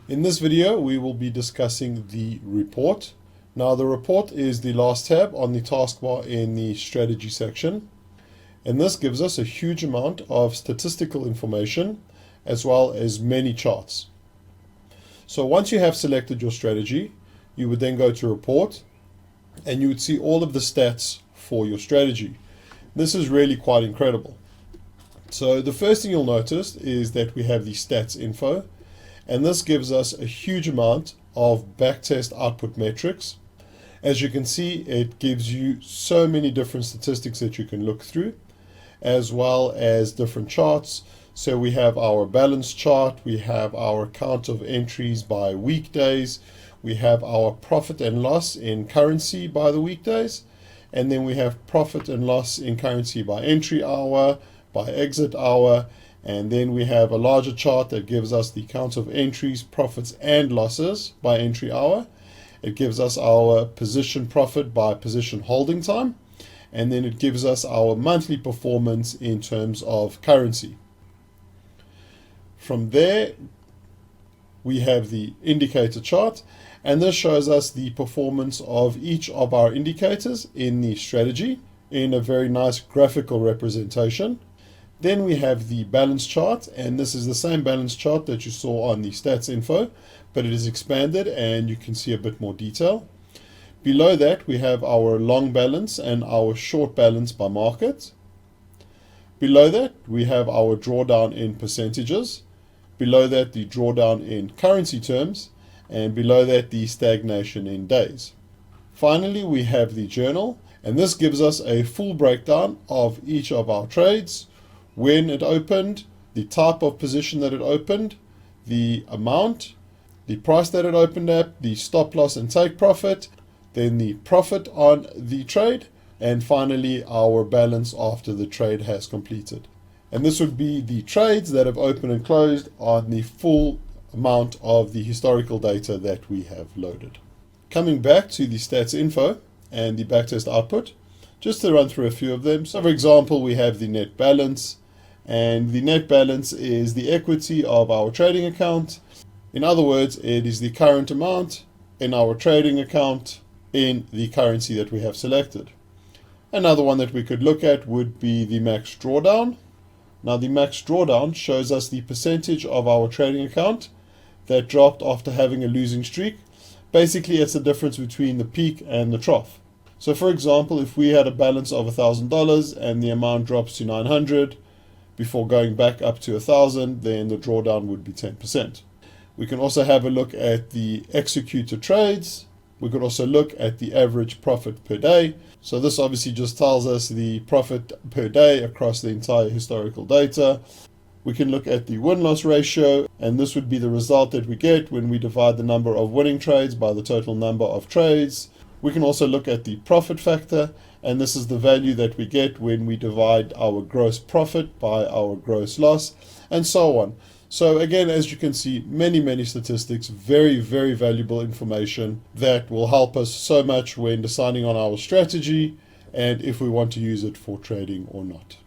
In this video, we will be discussing the report. Now, the report is the last tab on the taskbar in the strategy section. And this gives us a huge amount of statistical information as well as many charts. So once you have selected your strategy, you would then go to report and you would see all of the stats for your strategy. This is really quite incredible. So the first thing you'll notice is that we have the stats info, and this gives us a huge amount of backtest output metrics. As you can see, it gives you so many different statistics that you can look through, as well as different charts. So we have our balance chart, we have our count of entries by weekdays, we have our profit and loss in currency by the weekdays, and then we have profit and loss in currency by entry hour, by exit hour, and then we have a larger chart that gives us the count of entries, profits, and losses by entry hour. It gives us our position profit by position holding time, and then it gives us our monthly performance in terms of currency. From there, we have the indicator chart, and this shows us the performance of each of our indicators in the strategy in a very nice graphical representation. Then we have the balance chart, and this is the same balance chart that you saw on the stats info, but it is expanded and you can see a bit more detail. Below that, we have our long balance and our short balance by market. Below that, we have our drawdown in percentages. Below that, the drawdown in currency terms, and below that, the stagnation in days. Finally, we have the journal, and this gives us a full breakdown of each of our trades, when it opened, the type of position that it opened, the amount, the price that it opened at, the stop loss and take profit, then the profit on the trade, and finally our balance after the trade has completed. And this would be the trades that have opened and closed on the full amount of the historical data that we have loaded. Coming back to the stats info and the backtest output, just to run through a few of them. So for example, we have the net balance, and the net balance is the equity of our trading account. In other words, it is the current amount in our trading account in the currency that we have selected. Another one that we could look at would be the max drawdown. Now the max drawdown shows us the percentage of our trading account that dropped after having a losing streak. Basically, it's the difference between the peak and the trough. So for example, if we had a balance of $1,000 and the amount drops to 900 before going back up to 1,000, then the drawdown would be 10%. We can also have a look at the executed trades. We could also look at the average profit per day. So this obviously just tells us the profit per day across the entire historical data. We can look at the win-loss ratio, and this would be the result that we get when we divide the number of winning trades by the total number of trades. We can also look at the profit factor, and this is the value that we get when we divide our gross profit by our gross loss, and so on. So again, as you can see, many statistics, very valuable information that will help us so much when deciding on our strategy and if we want to use it for trading or not.